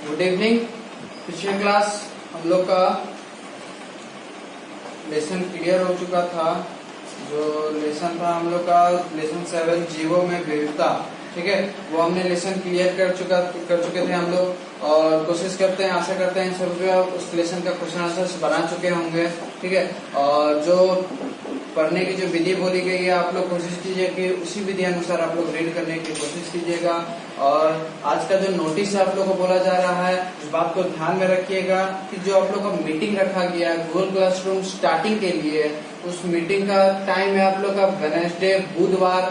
Good evening. पिछले class हम लोग का लेसन क्लियर हो चुका था। जो लेसन था हम लोग का लेसन 7 जीवो में विविधता, ठीक है, वो हमने लेसन क्लियर कर चुके थे हम लोग। और कोशिश करते हैं, आशा करते हैं सब उस लेसन का क्वेश्चन आंसर बना चुके होंगे, ठीक है। और जो पढ़ने की जो विधि बोली गई है आप लोग कोशिश कीजिए कि उसी विधि अनुसार आप लोग रीड करने की कोशिश कीजिएगा। और आज का जो नोटिस आप लोग को बोला जा रहा है इस बात को ध्यान में रखिएगा कि जो आप लोग का मीटिंग रखा गया है गूगल क्लासरूम स्टार्टिंग के लिए, उस मीटिंग का टाइम है आप लोग का वेडनेसडे बुधवार।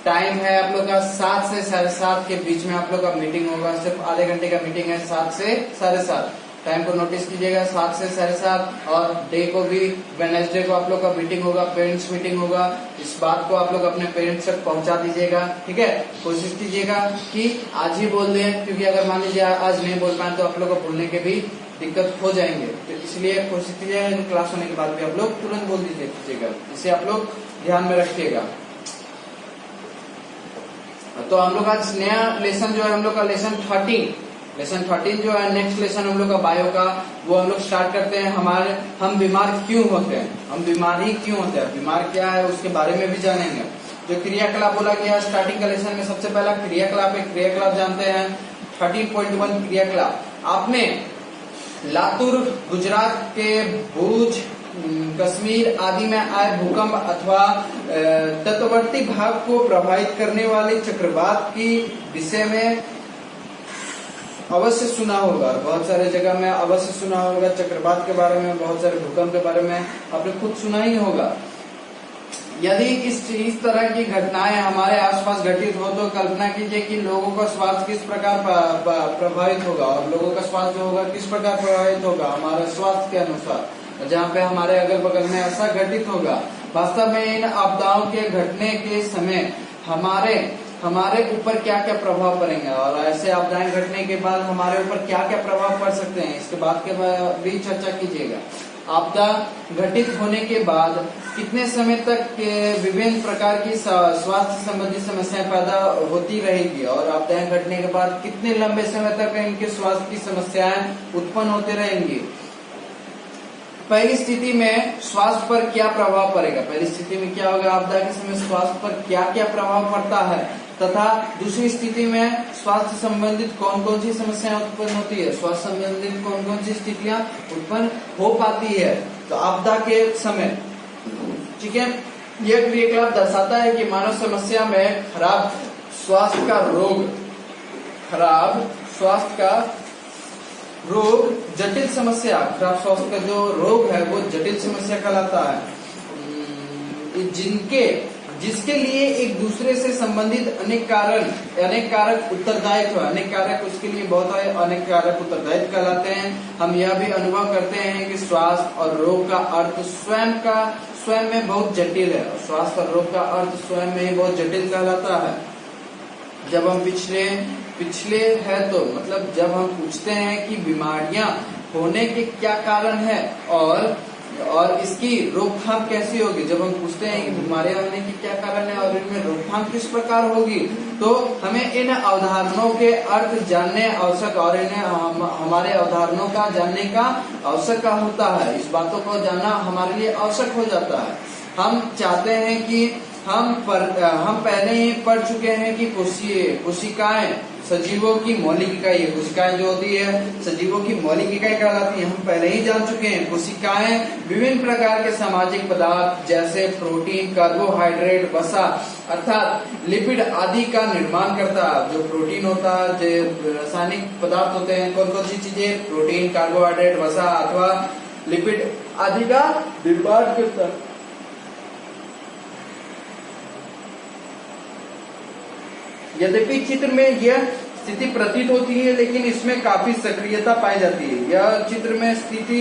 टाइम है आप लोग का 7 से 7:30 के बीच में आप लोग का मीटिंग होगा। सिर्फ आधे घंटे का मीटिंग है, 7 से 7:30। टाइम को नोटिस कीजिएगा, 7 से 7:30। और डे को भी वेडनेसडे को आप लोग का मीटिंग होगा, पेरेंट्स मीटिंग होगा। इस बात को आप लोग अपने पेरेंट्स तक पहुंचा दीजिएगा, ठीक है। कोशिश कीजिएगा कि आज ही बोल दें, क्योंकि अगर मान लीजिए आज नहीं बोल पाए तो आप लोग को बोलने के भी दिक्कत हो जाएंगे। तो इसलिए कोशिश कीजिएगा क्लास होने के बाद भी आप लोग तुरंत बोल दीजिएगा। इसे आप लोग ध्यान में रखिएगा। तो हम लोग आज नया लेसन जो है हम लोग का लेसन 13 जो है नेक्स्ट लेसन हम लोग का बायो का, वो हम लोग स्टार्ट करते हैं। हम बीमार क्यों होते हैं, हम बीमारी क्यों होते हैं, बीमार क्या है उसके बारे में भी जानेंगे। जो क्रियाकलाप बोला गया स्टार्टिंग का लेसन में, सबसे पहला क्रियाकलाप है। क्रियाकलाप जानते हैं 13.1 क्रियाकलाप। आपने लातूर गुजरात के भुज कश्मीर आदि में आए भूकंप अथवा तटवर्ती भाग को प्रभावित करने वाले चक्रवात की विषय में अवश्य सुना होगा। बहुत सारे जगह में अवश्य सुना होगा चक्रवात के बारे में, बहुत सारे भूकंप के बारे में आपने खुद सुना ही होगा। यदि इस तरह की घटनाएं हमारे आसपास घटित हो तो कल्पना कीजिए कि लोगों का स्वास्थ्य किस प्रकार प्रभावित होगा। और लोगों का स्वास्थ्य जो होगा किस प्रकार प्रभावित होगा, हमारे स्वास्थ्य के अनुसार। जहाँ पे हमारे अगल बगल में ऐसा घटित होगा। वास्तव में इन आपदाओं के घटने के समय हमारे ऊपर क्या क्या प्रभाव पड़ेंगे, और ऐसे आपदाएं घटने के बाद हमारे ऊपर क्या क्या प्रभाव पड़ सकते हैं, इसके बात के भी चर्चा कीजिएगा। आपदा घटित होने के बाद कितने समय तक विभिन्न प्रकार की स्वास्थ्य संबंधी समस्याएं पैदा होती रहेगी, और आपदाएं घटने के बाद कितने लंबे समय तक इनके स्वास्थ्य की समस्याएं उत्पन्न होती रहेंगी। पहली स्थिति में स्वास्थ्य पर क्या प्रभाव पड़ेगा, पहली स्थिति में क्या होगा, आपदा के समय स्वास्थ्य पर क्या क्या प्रभाव पड़ता है, तथा दूसरी स्थिति में स्वास्थ्य संबंधित कौन कौन सी समस्याएं उत्पन्न होती है, स्वास्थ्य संबंधित कौन कौन सी स्थितियां उत्पन्न हो पाती है तो आपदा के समय, ठीक है। यह क्रियाकलाप दर्शाता है कि मानव समस्या में खराब स्वास्थ्य का रोग जटिल समस्या, खराब स्वास्थ्य का जो रोग है वो जटिल समस्या कहलाता है, जिसके लिए एक दूसरे से संबंधित अनेक कारक उत्तरदायित्व, अनेक कारक उसके लिए बहुत अनेक कारक उत्तरदायित्व कहलाते हैं। हम यह भी अनुभव करते हैं कि स्वास्थ्य और रोग का अर्थ स्वयं में बहुत जटिल है, और स्वास्थ्य और रोग का अर्थ स्वयं में ही बहुत जटिल कहलाता है। जब हम पिछले है तो मतलब जब हम पूछते हैं कि बीमारियां होने के क्या कारण है और इसकी रोकथाम कैसी होगी, जब हम पूछते हैं कि बीमारियां होने की क्या कारण है और इनमें रोकथाम किस प्रकार होगी, तो हमें इन अवधारणाओं के अर्थ जानने आवश्यक, और इन्हें हमारे अवधारणाओं का जानने का आवश्यक होता है। इस बातों को जानना हमारे लिए आवश्यक हो जाता है। हम चाहते हैं कि हम पहले ही पढ़ चुके हैं कि कोशिकाएं सजीवों की मौलिक इकाई है। कोशिकाएं जो होती है सजीवों की मौलिक इकाई कहलाती है, हम पहले ही जान चुके हैं। कोशिकाएं विभिन्न प्रकार के सामाजिक पदार्थ जैसे प्रोटीन, कार्बोहाइड्रेट, वसा अर्थात लिपिड आदि का निर्माण करता है। जो प्रोटीन होता है, जो रासायनिक पदार्थ होते हैं, कौन कौन सी चीजें, प्रोटीन, कार्बोहाइड्रेट, वसा अथवा लिपिड आदि का निर्माण करता है। यद्यपि चित्र में यह स्थिति प्रतीत होती है लेकिन इसमें काफी सक्रियता पाई जाती है। यह चित्र में स्थिति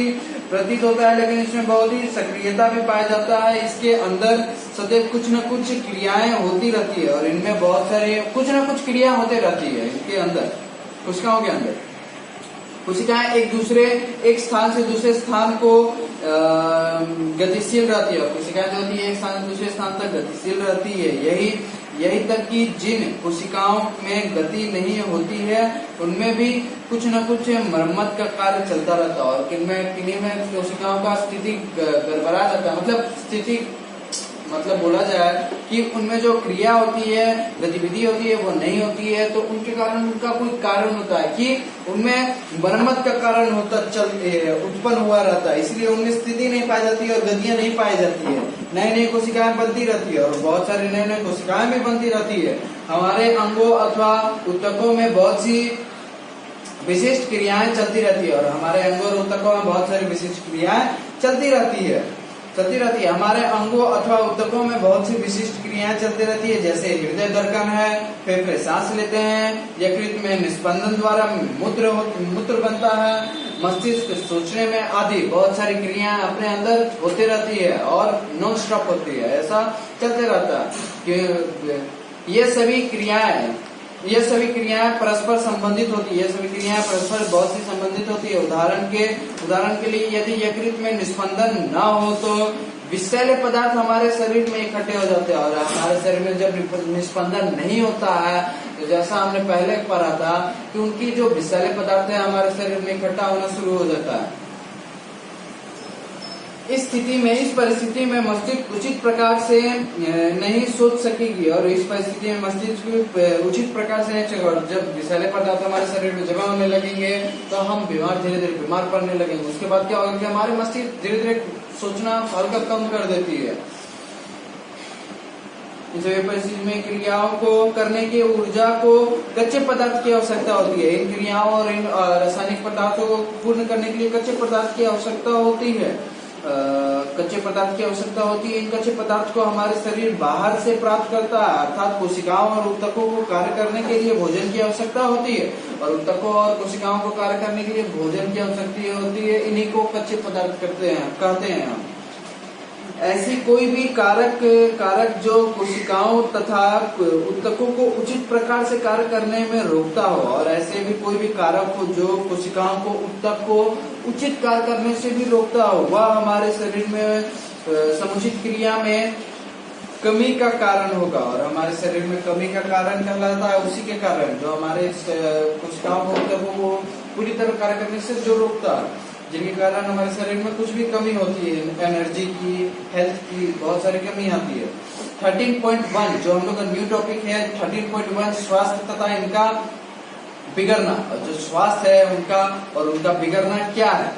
प्रतीत होता है लेकिन इसमें बहुत ही सक्रियता भी पाया जाता है। इसके अंदर सदैव कुछ न कुछ क्रियाएं होती रहती है, और इनमें बहुत सारे कुछ न कुछ क्रिया होते रहती है। इनके अंदर कोशिकाओं के अंदर कोशिकाएं एक स्थान से दूसरे स्थान को गतिशील रहती है, और कोशिकाएं जो होती है एक स्थान से दूसरे स्थान तक गतिशील रहती है। यही तक कि जिन कोशिकाओं में गति नहीं होती है उनमें भी कुछ न कुछ मरम्मत का कार्य चलता रहता है, और किन्हीं में कोशिकाओं का स्थिति गड़बड़ा जाता है। मतलब बोला जाए कि उनमें जो क्रिया होती है, गतिविधि होती है, वो नहीं होती है, तो उनके कारण उनका कोई कारण होता है कि उनमें मरम्मत का कारण उत्पन्न हुआ रहता है, इसलिए उनमें स्थिति नहीं पाई जाती है और गतियां नहीं पाई जाती है। नई नई कोशिकाएं बनती रहती है और बहुत सारी नई नई कोशिकाएं भी बनती रहती है। हमारे अंगों अथवा ऊतकों में बहुत सी विशिष्ट क्रियाएं चलती रहती है, और हमारे अंगों और ऊतकों में बहुत सारी विशिष्ट क्रियाएं चलती रहती है। हमारे अंगों अथवा ऊतकों में बहुत सी विशिष्ट क्रियाएं चलती रहती है, जैसे हृदय धड़कन है, फेफड़े सांस लेते हैं, यकृत में निस्पंदन द्वारा मूत्र बनता है, मस्तिष्क सोचने में आदि बहुत सारी क्रियाएं अपने अंदर होती रहती है और नॉन स्टॉप होती है, ऐसा चलते रहता है कि ये सभी क्रियाएं परस्पर संबंधित होती है। ये सभी क्रियाएं परस्पर बहुत सी संबंधित होती है। उदाहरण के लिए यदि यकृत में निस्पंदन न हो तो विषैले पदार्थ हमारे शरीर में इकट्ठे हो जाते हैं, और हमारे शरीर में जब निस्पंदन नहीं होता है तो जैसा हमने पहले पढ़ा था कि उनकी जो विषैले पदार्थ है हमारे शरीर में इकट्ठा होना शुरू हो जाता है। इस परिस्थिति में मस्तिष्क उचित प्रकार से नहीं सोच सकेगी, और इस परिस्थिति में मस्तिष्क उचित प्रकार से नहीं चलेगा। जब विषैले पदार्थ हमारे शरीर में जमा होने लगेंगे तो हम धीरे धीरे बीमार पड़ने लगेंगे। उसके बाद क्या होगा कि हमारे मस्तिष्क धीरे धीरे सोचना हल्का कम कर देती है। इस परिस्थिति में क्रियाओं को करने की ऊर्जा को कच्चे पदार्थ की आवश्यकता होती है। इन क्रियाओं और इन रासायनिक पदार्थों को पूर्ण करने के लिए कच्चे पदार्थ की आवश्यकता होती है। इन कच्चे पदार्थ को हमारे शरीर बाहर से प्राप्त करता है, अर्थात कोशिकाओं और ऊतकों को कार्य करने के लिए भोजन की आवश्यकता होती है, और ऊतकों और कोशिकाओं को कार्य करने के लिए भोजन की आवश्यकता होती है। इन्हीं को कच्चे पदार्थ कहते हैं हम। ऐसी कोई भी कारक जो कोशिकाओं तथा ऊतकों को उचित प्रकार से कार्य करने में रोकता हो, और ऐसे भी कोई भी कारक हो जो कोशिकाओं को ऊतक को उचित कार्य करने से भी रोकता हो, वह हमारे शरीर में समुचित क्रिया में कमी का कारण होगा, और हमारे शरीर में कमी का कारण कहलाता है उसी के कारण जो हमारे कोशिकाओं को ऊतकों को पूरी तरह कार्य करने से जो रोकता है, जिनके कारण हमारे शरीर में कुछ भी कमी होती है, एनर्जी की, हेल्थ की, बहुत सारी कमी आती है। 13.1 जो हम लोग का न्यू टॉपिक है 13.1 स्वास्थ्य तथा इनका बिगड़ना, और जो स्वास्थ्य है उनका और उनका बिगड़ना क्या है।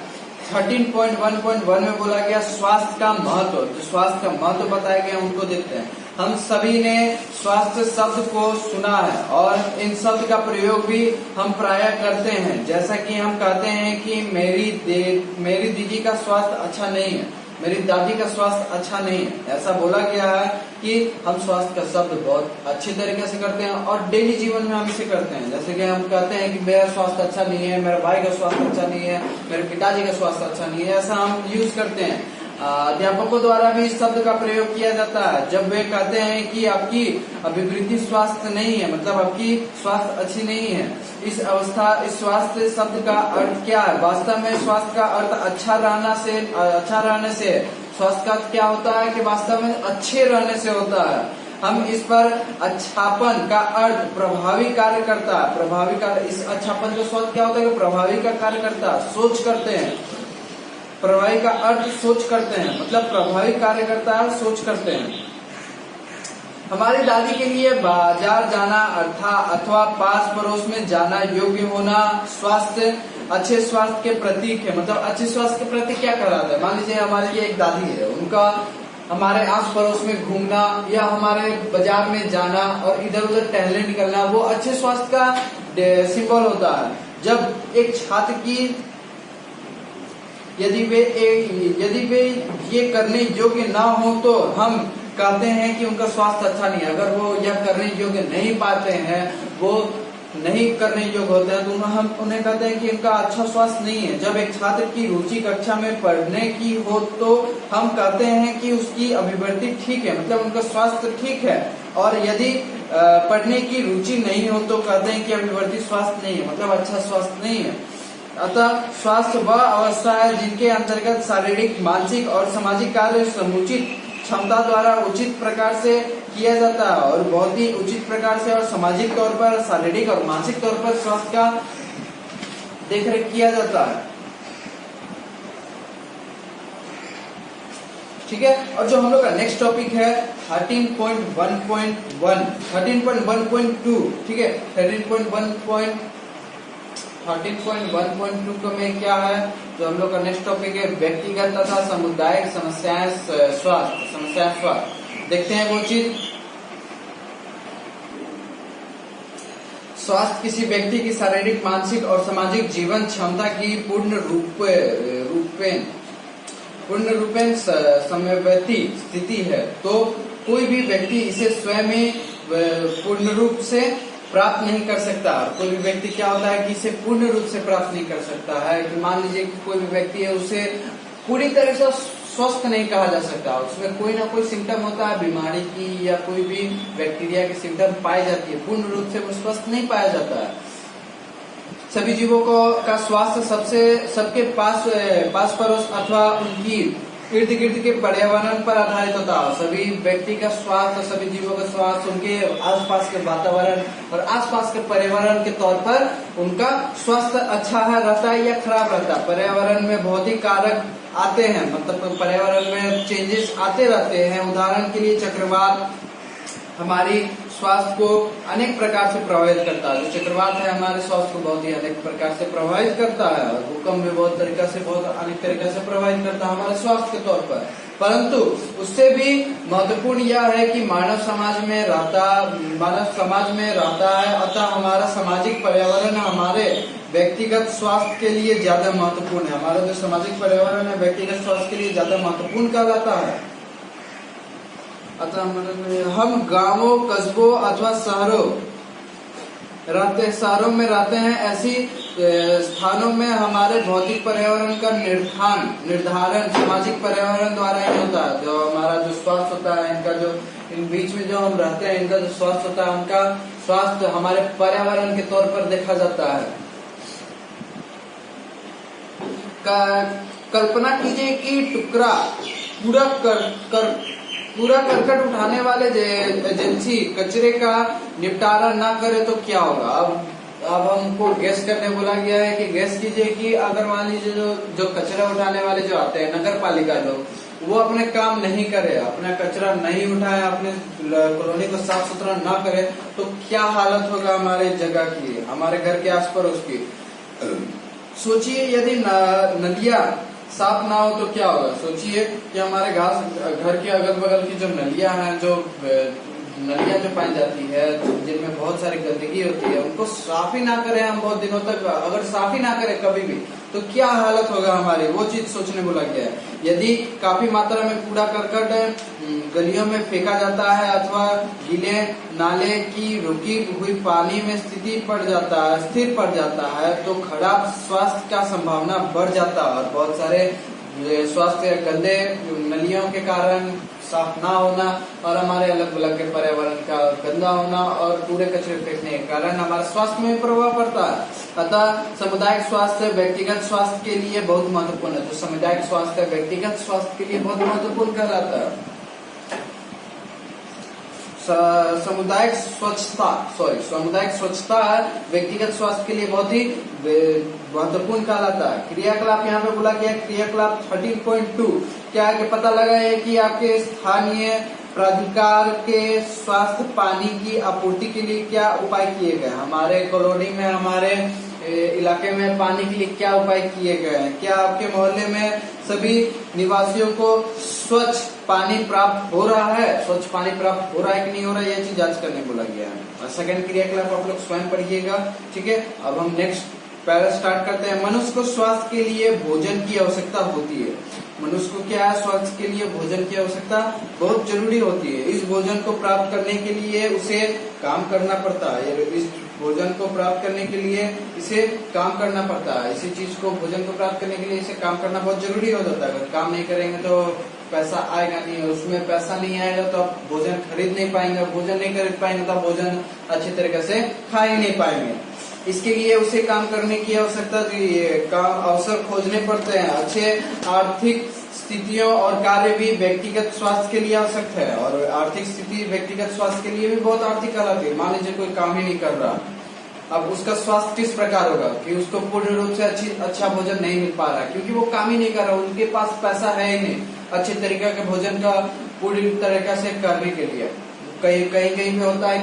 13.1.1 में बोला गया स्वास्थ्य का महत्व। जो स्वास्थ्य का महत्व बताया गया उनको देखते हैं। हम सभी ने स्वास्थ्य शब्द को सुना है और इन शब्द का प्रयोग भी हम प्राय करते हैं। जैसा कि हम कहते हैं कि मेरी दीदी का स्वास्थ्य अच्छा नहीं है, मेरी दादी का स्वास्थ्य अच्छा नहीं है। ऐसा बोला गया है कि हम स्वास्थ्य का शब्द बहुत अच्छे तरीके से करते हैं और डेली जीवन में हम इसे करते हैं। जैसे कि हम कहते हैं कि मेरा स्वास्थ्य अच्छा नहीं है, मेरे भाई का स्वास्थ्य अच्छा नहीं है, मेरे पिताजी का स्वास्थ्य अच्छा नहीं है, ऐसा हम यूज करते हैं। अध्यापकों द्वारा भी इस शब्द का प्रयोग किया जाता है जब वे कहते हैं कि आपकी अभिवृद्धि स्वास्थ्य नहीं है, मतलब आपकी स्वास्थ्य अच्छी नहीं है। इस स्वास्थ्य शब्द का अर्थ क्या है? वास्तव में स्वास्थ्य का अर्थ अच्छा रहने से स्वास्थ्य का क्या होता है कि वास्तव में अच्छे रहने से होता है। हम इस पर अच्छापन का अर्थ प्रभावी कार्य करता है। प्रभावी कार्य, इस अच्छापन का स्वास्थ्य क्या होता है कि प्रभावी का कार्य करता है, सोच करते हैं। प्रभावी का अर्थ सोच करते हैं, मतलब प्रभावी कार्य करता है, सोच करते हैं। हमारी दादी के लिए बाजार जाना अथवा पास पड़ोस में जाना योग्य होना अच्छे स्वास्थ्य के प्रतीक है। मतलब अच्छे स्वास्थ्य के प्रतीक क्या कहलाता है? मान लीजिए हमारे लिए एक दादी है, उनका हमारे आस पड़ोस में घूमना या हमारे बाजार में जाना और इधर उधर टहलने निकलना, वो अच्छे स्वास्थ्य का सिंबल होता है। जब एक छात्र की यदि वे ये करने योग्य ना हो तो हम कहते हैं कि उनका स्वास्थ्य अच्छा नहीं है। अगर वो यह करने योग्य नहीं पाते हैं, वो नहीं करने योग्य होते हैं, तो हम उन्हें कहते हैं कि इनका अच्छा स्वास्थ्य नहीं है। जब एक छात्र की रुचि कक्षा में पढ़ने की हो तो हम कहते हैं कि उसकी अभिवृद्धि ठीक है, मतलब उनका स्वास्थ्य ठीक है। और यदि पढ़ने की रुचि नहीं हो तो कहते हैं कि अभिवृद्धि स्वास्थ्य नहीं है, मतलब अच्छा स्वास्थ्य नहीं है। अतः स्वास्थ्य वह अवस्था है जिनके अंतर्गत शारीरिक, मानसिक और सामाजिक कार्य समुचित क्षमता द्वारा उचित प्रकार से किया जाता है और बहुत ही उचित प्रकार से और सामाजिक तौर पर, शारीरिक और मानसिक तौर पर स्वास्थ्य का देखरेख किया जाता है। ठीक है, और जो हम लोग का नेक्स्ट टॉपिक है 13.1.1 13.1.2, ठीक है, 13.1.2 में क्या है, जो हम लोग का नेक्स्ट टॉपिक है व्यक्तिगत तथा सामुदायिक समस्याएं स्वास्थ्य। देखते हैं वो चीज। स्वास्थ्य किसी व्यक्ति की शारीरिक, मानसिक और सामाजिक जीवन क्षमता की पूर्ण रूपेण समवर्ती स्थिति है। तो कोई भी व्यक्ति इसे स्वयं ही पूर्ण रूप से प्राप्त नहीं कर सकता। कोई भी व्यक्ति क्या होता है कि इसे पूर्ण रूप से प्राप्त नहीं कर सकता है। कि मान लीजिए कि कोई भी व्यक्ति है, उसे पूरी तरह से स्वस्थ नहीं कहा जा सकता, उसमें कोई ना कोई सिम्टम होता है बीमारी की या कोई भी बैक्टीरिया की सिम्टम पाई जाती है, पूर्ण रूप से वो स्वस्थ नहीं पाया जाता है। सभी जीवों का स्वास्थ्य सबके पास पड़ोस अथवा उनकी इर्द गिर्द के पर्यावरण पर आधारित होता है। सभी व्यक्ति का स्वास्थ्य, सभी जीवों का स्वास्थ्य उनके आसपास के वातावरण और आसपास के पर्यावरण के तौर पर उनका स्वास्थ्य अच्छा है रहता है या खराब रहता है। पर्यावरण में भौतिक कारक आते हैं, मतलब पर्यावरण में चेंजेस आते रहते हैं। उदाहरण के लिए चक्रवात हमारी स्वास्थ्य को अनेक प्रकार से प्रभावित करता है। जो चक्रवात है हमारे स्वास्थ्य को बहुत ही अनेक प्रकार से प्रभावित करता है और भूकंप भी बहुत अनेक तरीका से प्रभावित करता है हमारे स्वास्थ्य के तौर पर। परंतु उससे भी महत्वपूर्ण यह है कि मानव समाज में रहता है, अतः हमारा सामाजिक पर्यावरण हमारे व्यक्तिगत स्वास्थ्य के लिए ज्यादा महत्वपूर्ण है। हमारा जो सामाजिक पर्यावरण है व्यक्तिगत स्वास्थ्य के लिए ज्यादा महत्वपूर्ण कहलाता है। अतः हम गांवों, कस्बों अथवा शहरों में रहते हैं। ऐसी स्थानों में हमारे भौतिक पर्यावरण का निर्धारण सामाजिक पर्यावरण द्वारा ही होता है। जो हमारा जो स्वास्थ्य होता है, इनका जो इन बीच में जो हम रहते हैं, इनका जो स्वास्थ्य होता है, उनका स्वास्थ्य हमारे पर्यावरण के तौर पर देखा जाता है। कल्पना कीजिए कि पूरा करकट उठाने वाले एजेंसी कचरे का निपटारा ना करे तो क्या होगा। अब हमको गैस करने बोला गया है कि गैस कीजिए कि अगर मान लीजिए जो कचरा उठाने वाले जो आते हैं नगर पालिका लोग, वो अपने काम नहीं करे, अपना कचरा नहीं उठाए, अपने कॉलोनी को साफ सुथरा ना करे तो क्या हालत होगा हमारे जगह की, हमारे घर के आस पड़ोस की। सोचिए यदि नदियाँ साफ ना हो तो क्या होगा। सोचिए कि हमारे घर के अगल बगल की जो नलियां हैं, जो नलियां जो पाई जाती है जिनमें बहुत सारी गंदगी होती है, उनको साफ ही ना करें हम बहुत दिनों तक, अगर साफ ही ना करें कभी भी, तो क्या हालत होगा हमारी, वो चीज सोचने बोला गया है। यदि काफी मात्रा में कूड़ा करकट गलियों में फेंका जाता है अथवा गीले नाले की रुकी हुई पानी में स्थिर पड़ जाता है तो खराब स्वास्थ्य का संभावना बढ़ जाता है। और बहुत सारे स्वास्थ्य गंदे नलियों के कारण, साफ ना होना और हमारे अलग अलग के पर्यावरण का गंदा होना और कूड़े कचरे फेंकने के कारण हमारे स्वास्थ्य में प्रभाव पड़ता है। अतः सामुदायिक स्वास्थ्य व्यक्तिगत स्वास्थ्य के लिए बहुत महत्वपूर्ण है। तो सामुदायिक स्वास्थ्य व्यक्तिगत स्वास्थ्य के लिए बहुत महत्वपूर्ण कहलाता है। सामुदायिक स्वच्छता व्यक्तिगत स्वास्थ्य के लिए बहुत ही महत्वपूर्ण कहलाता है। क्रियाकलाप यहाँ पे बोला गया, क्रियाकलाप 13.2 क्या है कि पता लगा है कि आपके स्थानीय प्राधिकार के स्वास्थ्य पानी की आपूर्ति के लिए क्या उपाय किए गए। हमारे कॉलोनी में, हमारे इलाके में पानी के लिए क्या उपाय किए गए हैं। क्या आपके मोहल्ले में सभी निवासियों को स्वच्छ पानी प्राप्त हो रहा है, स्वच्छ पानी प्राप्त हो रहा है कि नहीं हो रहा है, यह चीज जांच करने बोला गया है। और सेकंड क्रियाकलाप आप लोग स्वयं पढ़िएगा। ठीक है, अब हम नेक्स्ट पैरा स्टार्ट करते हैं। मनुष्य को स्वास्थ्य के लिए भोजन की आवश्यकता होती है। मनुष्य को क्या है, स्वास्थ्य के लिए भोजन की आवश्यकता बहुत जरूरी होती है। इस भोजन को प्राप्त करने के लिए उसे काम करना पड़ता है। इस भोजन को प्राप्त करने के लिए इसे काम करना पड़ता है। इसी चीज को, भोजन को प्राप्त करने के लिए इसे काम करना बहुत जरूरी हो जाता है। अगर काम नहीं करेंगे तो पैसा आएगा नहीं, उसमें पैसा नहीं आएगा तो आप भोजन खरीद नहीं पाएंगे, भोजन नहीं खरीद पाएंगे तो आप भोजन अच्छी तरीके से खा ही नहीं पाएंगे। इसके लिए उसे काम करने की आवश्यकता, काम अवसर खोजने पड़ते हैं। अच्छे आर्थिक स्थितियों और कार्य भी व्यक्तिगत स्वास्थ्य के लिए आवश्यक है, और आर्थिक स्थिति व्यक्तिगत स्वास्थ्य के लिए भी बहुत आर्थिक कहलाती है। मान लीजिए कोई काम ही नहीं कर रहा, अब उसका स्वास्थ्य किस प्रकार होगा कि उसको पूर्ण रूप से अच्छा भोजन नहीं मिल पा रहा, क्योंकि वो काम ही नहीं कर रहा, उनके पास पैसा है ही नहीं अच्छे तरीके के भोजन का पूरी तरीके से करने के लिए। कहीं कहीं कहीं पे होता है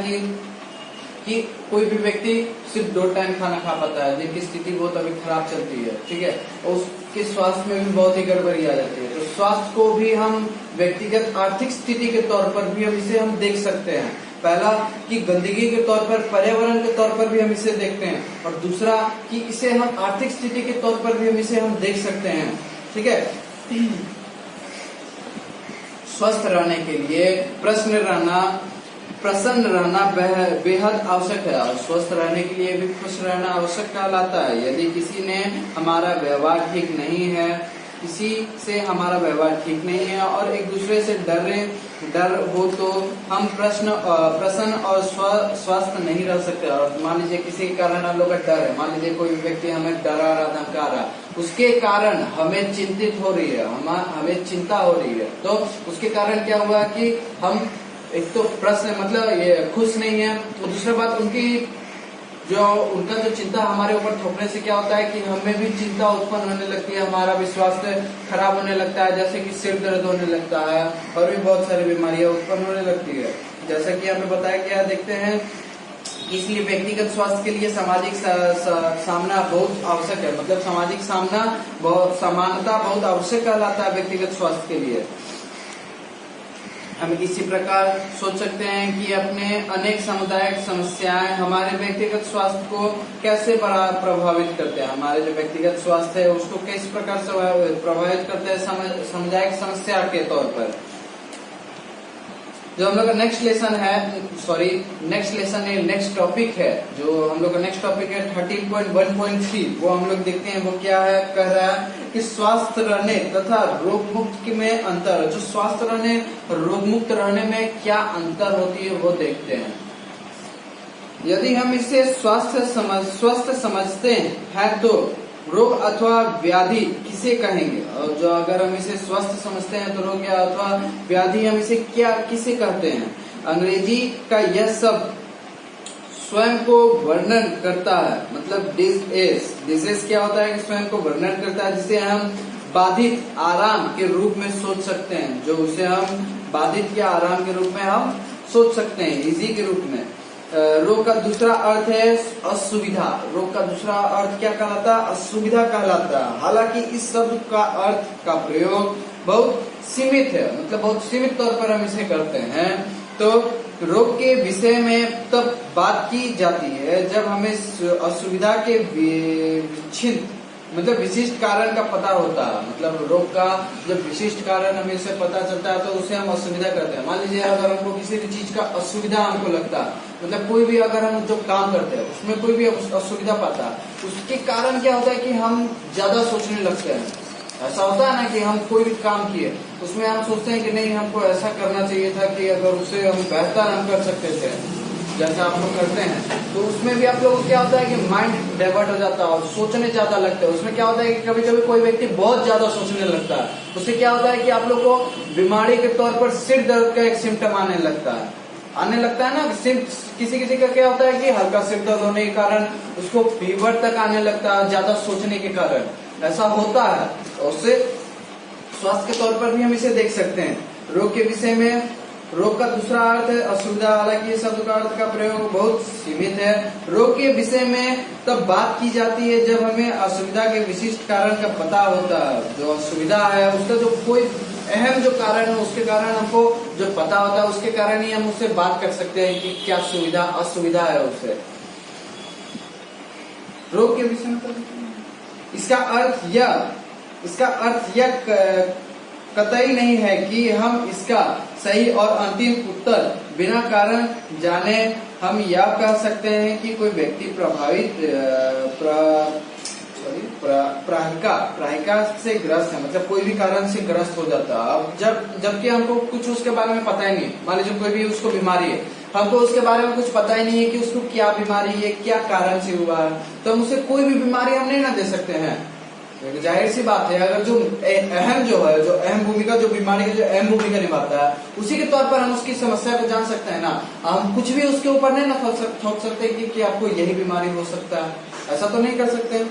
कि कोई भी व्यक्ति सिर्फ 2 टाइम खाना खा पाता है, जिनकी स्थिति बहुत अभी खराब चलती है, ठीक है, और उसके स्वास्थ्य में भी बहुत ही गड़बड़ी आ जाती है। तो स्वास्थ्य को भी हम व्यक्तिगत आर्थिक स्थिति के तौर पर भी हम इसे देख सकते हैं। पहला कि गंदगी के तौर पर, पर्यावरण के तौर पर भी हम इसे देखते हैं, और दूसरा कि इसे हम आर्थिक स्थिति के तौर पर भी हम इसे देख सकते हैं, ठीक है। स्वस्थ रहने के लिए प्रसन्न रहना बेहद आवश्यक है, और स्वस्थ रहने के लिए भी खुश रहना आवश्यक कहलाता है। यदि किसी ने हमारा व्यवहार ठीक नहीं है, किसी से हमारा व्यवहार ठीक नहीं है और एक दूसरे से डर हो, तो हम प्रसन्न और स्वस्थ नहीं रह सकते। और मान लीजिए किसी के कारण हम लोग का डर है, मान लीजिए कोई व्यक्ति हमें डरा रहा, धमका रहा, उसके कारण हमें चिंतित हो रही है, हमें चिंता हो रही है, तो उसके कारण क्या हुआ कि हम एक तो प्रश्न मतलब ये खुश नहीं है, तो दूसरा बात उनका जो चिंता हमारे ऊपर थोपने से क्या होता है कि हमें भी चिंता उत्पन्न होने लगती है, हमारा भी स्वास्थ्य खराब होने लगता है, जैसे कि सिर दर्द होने लगता है और भी बहुत सारी बीमारियां उत्पन्न होने लगती है। जैसा कि हमें बताया गया, देखते हैं, इसलिए व्यक्तिगत स्वास्थ्य के लिए सामाजिक सामना बहुत आवश्यक है, मतलब सामाजिक समानता बहुत आवश्यक कहलाता है व्यक्तिगत स्वास्थ्य के लिए। हम इसी प्रकार सोच सकते हैं कि अपने अनेक सामुदायिक समस्याएं हमारे व्यक्तिगत स्वास्थ्य को कैसे प्रभावित करते हैं। हमारे जो व्यक्तिगत स्वास्थ्य है उसको किस प्रकार से प्रभावित करते हैं सामुदायिक समस्या के तौर पर। जो हम लोग का नेक्स्ट नेक्स्ट टॉपिक है, जो हम लोग का नेक्स्ट टॉपिक है 13.1.3, वो हम लोग देखते हैं वो क्या है। कह रहा है कि स्वस्थ रहने तथा रोग मुक्त में अंतर, जो स्वस्थ रहने और रोग मुक्त रहने में क्या अंतर होती है वो देखते हैं। यदि हम इसे स्वस्थ समझते हैं तो रोग अथवा व्याधि किसे कहेंगे, और जो अगर हम इसे स्वस्थ समझते हैं तो रोग या अथवा व्याधि हम इसे किसे कहते हैं। अंग्रेजी का यह शब्द स्वयं को वर्णन करता है, मतलब डिजीज क्या होता है कि स्वयं को वर्णन करता है, जिसे हम बाधित आराम के रूप में सोच सकते हैं, जो उसे हम बाधित या आराम के रूप में हम सोच सकते हैं, इजी के रूप में। रोग का दूसरा अर्थ है असुविधा। रोग का दूसरा अर्थ क्या कहलाता है? असुविधा कहलाता है। हालांकि इस शब्द का अर्थ का प्रयोग बहुत सीमित है, मतलब बहुत सीमित तौर पर हम इसे करते हैं। तो रोग के विषय में तब बात की जाती है जब हमें असुविधा के मतलब विशिष्ट कारण का पता होता है, मतलब रोग का जब विशिष्ट कारण हमें से पता चलता है तो उसे हम असुविधा कहते हैं। मान लीजिए अगर हमको किसी भी चीज का असुविधा हमको लगता है, मतलब कोई भी अगर हम जो काम करते हैं उसमें कोई भी असुविधा पाता है, उसके कारण क्या होता है कि हम ज्यादा सोचने लगते हैं। ऐसा होता है ना कि हम कोई भी काम किए उसमें हम सोचते हैं कि नहीं हमको ऐसा करना चाहिए था कि अगर उसे हम बेहतर हम कर सकते थे, जैसा आप लोग करते हैं। तो उसमें भी आप लोगों को क्या होता है कि माइंड डाइवर्ट हो जाता है और सोचने ज्यादा लगता है। उसमें क्या होता है कि कभी कभी कोई व्यक्ति बहुत ज्यादा सोचने लगता है, उससे क्या होता है कि आप लोग को बीमारी के तौर पर सिर दर्द का एक सिम्टम आने लगता है ना। किसी का क्या होता है कि हल्का सिर दर्द होने के कारण उसको फीवर तक आने लगता है, ज्यादा सोचने के कारण ऐसा होता है। उससे स्वास्थ्य के तौर पर भी हम इसे देख सकते हैं। रोग के विषय में रोग का दूसरा अर्थ है असुविधा। हालांकि शब्द का अर्थ का प्रयोग बहुत सीमित है। रोग के विषय में तब बात की जाती है जब हमें असुविधा के विशिष्ट कारण का पता होता है। जो असुविधा है उसका जो कोई अहम जो कारण है उसके कारण हमको जो पता होता है उसके कारण ही हम उससे बात कर सकते हैं कि क्या सुविधा असुविधा है उससे। रोग के विषय में इसका अर्थ यह कतई नहीं है कि हम इसका सही और अंतिम उत्तर बिना कारण जाने हम यह कह सकते हैं कि कोई व्यक्ति प्राहिका से ग्रस्त है, मतलब कोई भी कारण से ग्रस्त हो जाता है। अब जबकि हमको कुछ उसके बारे में पता ही नहीं। मान लीजिए कोई भी उसको बीमारी है, हमको उसके बारे में कुछ पता ही नहीं है कि उसको क्या बीमारी है, क्या कारण से हुआ है, तो हम उसे कोई भी बीमारी हम नहीं ना दे सकते हैं। जाहिर सी बात है, अगर जो अहम जो है, जो अहम भूमिका, जो बीमारी की जो अहम भूमिका निभाता है, उसी के तौर पर हम उसकी समस्या को जान सकते हैं ना। हम कुछ भी उसके ऊपर नहीं ना थोप सकते कि आपको यही बीमारी हो सकता है, ऐसा तो नहीं कर सकते।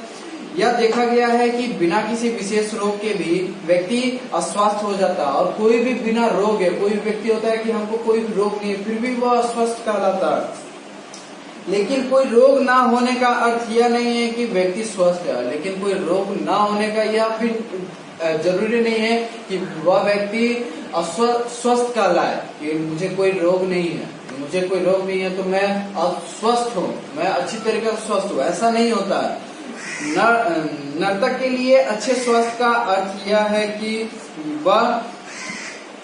यह देखा गया है कि बिना किसी विशेष रोग के भी व्यक्ति अस्वस्थ हो जाता है, और कोई भी बिना रोग है, कोई व्यक्ति होता है कि हमको कोई भी रोग नहीं है फिर भी वह अस्वस्थ कहलाता है। लेकिन कोई रोग ना होने का अर्थ यह नहीं है कि व्यक्ति स्वस्थ है, लेकिन कोई रोग ना होने का यह फिर जरूरी नहीं है कि वह व्यक्ति स्वस्थ कहलाए कि मुझे कोई रोग नहीं है, मुझे कोई रोग नहीं है तो मैं स्वस्थ हूँ, मैं अच्छी तरीके से स्वस्थ हूँ, ऐसा नहीं होता है। नर्तक के लिए अच्छे स्वास्थ्य का अर्थ यह है कि वह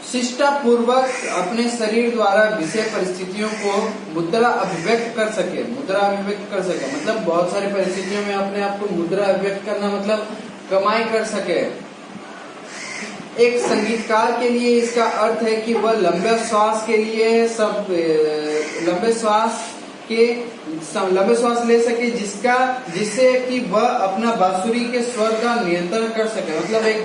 शिष्टापूर्वक अपने शरीर द्वारा विषय परिस्थितियों को मुद्रा अभिव्यक्त कर सके। मुद्रा अभिव्यक्त कर सके मतलब बहुत सारी परिस्थितियों में अपने आप को मुद्रा अभिव्यक्त करना मतलब कमाई कर सके। एक संगीतकार के लिए इसका अर्थ है कि वह लंबे श्वास के लिए लंबे श्वास ले सके, जिससे कि वह अपना बांसुरी के स्वर का नियंत्रण कर सके। मतलब एक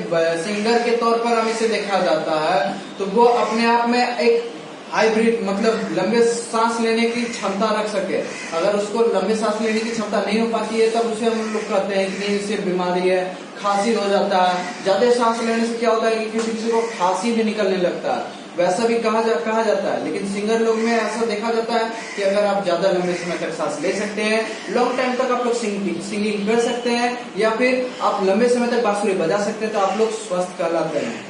सिंगर के तौर पर हम इसे देखा जाता है तो वो अपने आप में एक हाइब्रिड मतलब लंबे सांस लेने की क्षमता रख सके। अगर उसको लंबे सांस लेने की क्षमता नहीं हो पाती है तब उसे हम लोग कहते हैं कि नहीं इसे बीमारी है, खांसी हो जाता है। ज्यादा सांस लेने से क्या होता है कि किसी को खांसी भी निकलने लगता है, वैसा भी कहा जाता है। लेकिन सिंगर लोग में ऐसा देखा जाता है कि अगर आप ज्यादा लंबे समय तक सांस ले सकते हैं, लॉन्ग टाइम तक आप लोग सिंगिंग कर सकते हैं, या फिर आप लंबे समय तक बांसुरी बजा सकते हैं तो आप लोग स्वस्थ कहलाते हैं।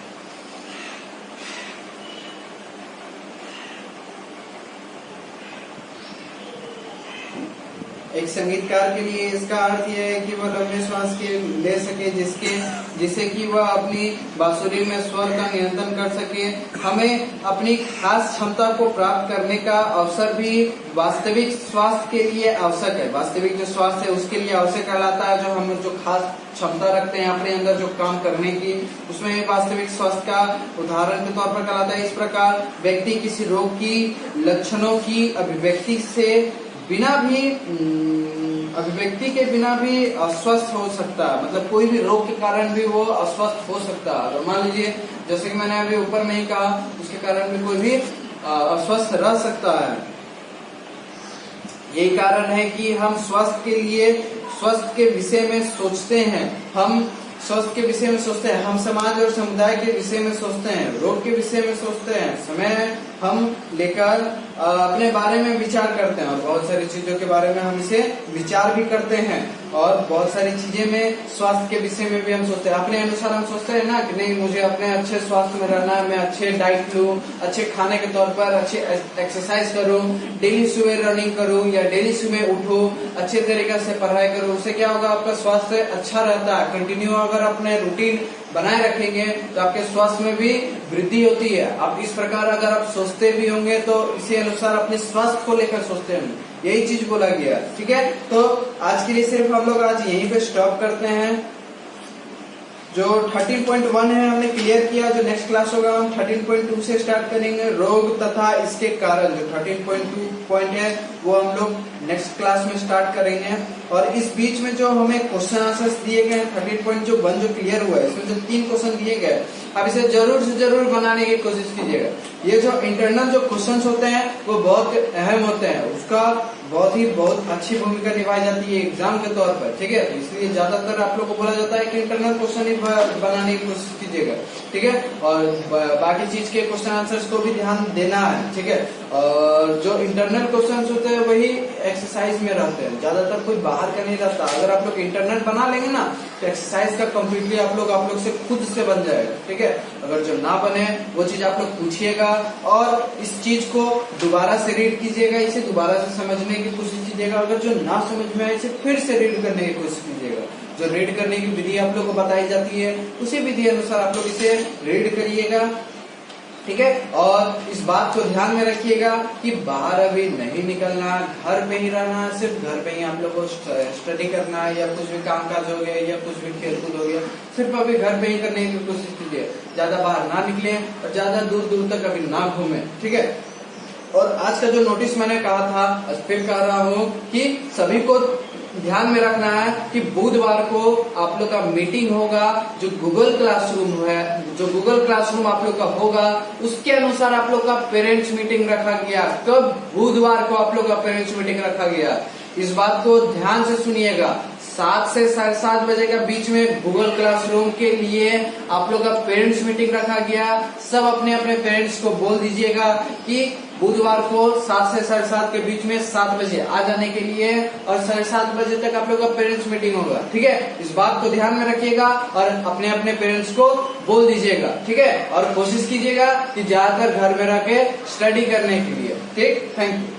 एक संगीतकार के लिए इसका अर्थ यह है कि वह लंबे श्वास के ले सके, जिससे कि वह अपनी बांसुरी में स्वर का नियंत्रण कर सके। हमें अपनी खास क्षमता को प्राप्त करने का अवसर भी वास्तविक स्वास्थ्य के लिए आवश्यक है। वास्तविक जो स्वास्थ्य है उसके लिए आवश्यक कहलाता है। जो हम जो खास क्षमता रखते हैं अपने अंदर जो काम करने की, उसमें वास्तविक स्वास्थ्य का उदाहरण के तौर पर कहलाता है। इस प्रकार व्यक्ति किसी रोग की लक्षणों की अभिव्यक्ति के बिना भी अस्वस्थ हो सकता है। मतलब कोई भी रोग के कारण भी वो अस्वस्थ हो सकता है। अगर मान लीजिए जैसे कि मैंने अभी ऊपर में ही कहा, उसके कारण भी कोई भी अस्वस्थ रह सकता है। यही कारण है कि हम स्वास्थ्य के विषय में सोचते हैं। हम स्वास्थ्य के विषय में सोचते हैं, हम समाज और समुदाय के विषय में सोचते हैं, रोग के विषय में सोचते हैं। समय हम लेकर अपने बारे में विचार करते हैं, और बहुत सारी चीजों के बारे में हम इसे विचार भी करते हैं। और बहुत सारी चीजें में स्वास्थ्य के विषय में भी हम सोचते हैं। अपने अनुसार हम सोचते हैं ना कि नहीं मुझे अपने अच्छे स्वास्थ्य में रहना है, मैं अच्छे डाइट लूं, अच्छे खाने के तौर पर अच्छे एक्सरसाइज करूं, डेली सुबह रनिंग करूं या डेली सुबह उठूं, अच्छे तरीके से पढ़ाई करूं। उससे क्या होगा, आपका स्वास्थ्य अच्छा रहता है। कंटिन्यू अगर अपने रूटीन बनाए रखेंगे तो आपके स्वास्थ्य में भी वृद्धि होती है। आप इस प्रकार अगर आप सोचते भी होंगे तो इसी अनुसार अपने स्वास्थ्य को लेकर सोचते होंगे, यही चीज बोला गया। ठीक है, तो आज के लिए सिर्फ हम लोग आज यहीं पे स्टॉप करते हैं। जो 13.1 है हमने क्लियर किया। जो नेक्स्ट क्लास होगा हम 13.2 से स्टार्ट करेंगे, रोग तथा इसके कारण। जो 13.2 पॉइंट है वो हम लोग नेक्स्ट क्लास में स्टार्ट करेंगे। और इस बीच में जो हमें क्वेश्चन आंसर्स दिए गए 13.1 जो क्लियर हुआ है, इसमें जो 3 क्वेश्चन दिए गए, अब इसे जरूर से जरूर बनाने की कोशिश कीजिएगा। ये जो इंटरनल जो क्वेश्चंस होते हैं वो बहुत अहम होते हैं, उसका बहुत अच्छी भूमिका निभाई जाती है एग्जाम के तौर पर। ठीक है, इसलिए ज्यादातर आप लोग को बोला जाता है कि इंटरनल क्वेश्चन ही बनाने की कोशिश कीजिएगा। ठीक है, और बाकी चीज के क्वेश्चन आंसर्स को भी ध्यान देना है। ठीक है, और जो इंटरनल क्वेश्चन होते हैं वही एक्सरसाइज में रहते हैं, ज्यादातर कोई बाहर का नहीं रहता। अगर आप लोग इंटरनल बना लेंगे ना तो एक्सरसाइज का कम्प्लीटली आप लोग से खुद से बन जाएगा। ठीक है, अगर जो ना बने वो चीज आप लोग पूछिएगा और इस चीज को दोबारा से रीड कीजिएगा, इसे दोबारा से समझने की कोशिश कीजिएगा। अगर जो ना समझ में आए इसे फिर से रीड करने की कोशिश कीजिएगा। जो रीड करने की विधि आप लोग को बताई जाती है उसी विधि अनुसार आप लोग इसे रीड करिएगा। ठीक है, और इस बात को ध्यान में रखिएगा कि बाहर अभी नहीं निकलना, घर पे ही रहना, सिर्फ घर पे ही आप लोग को स्टडी करना है, या कुछ भी कामकाज हो गया या कुछ भी खेलकूद हो गया, सिर्फ अभी घर पे ही करने की कोशिश कीजिए। ज्यादा बाहर ना निकले और ज्यादा दूर दूर तक अभी ना घूमे। ठीक है, और आज का जो नोटिस मैंने कहा था फिर कह रहा हूँ कि सभी को ध्यान में रखना है कि बुधवार को आप लोग का मीटिंग होगा, जो गूगल क्लासरूम है, जो गूगल क्लासरूम आप लोग का होगा उसके अनुसार आप लोग का पेरेंट्स मीटिंग रखा गया। कब? बुधवार को आप लोग का पेरेंट्स मीटिंग रखा गया। इस बात को ध्यान से सुनिएगा, 7 से 7:30 बजे के बीच में गूगल क्लासरूम के लिए आप लोग का पेरेंट्स मीटिंग रखा गया। सब अपने अपने पेरेंट्स को बोल दीजिएगा कि बुधवार को 7 से 7:30 के बीच में 7 बजे आ जाने के लिए, और 7:30 बजे तक आप लोग का पेरेंट्स मीटिंग होगा। ठीक है, इस बात को ध्यान में रखिएगा और अपने अपने पेरेंट्स को बोल दीजिएगा। ठीक है, और कोशिश कीजिएगा कि ज्यादातर घर में रह के स्टडी करने के लिए। ठीक, थैंक यू।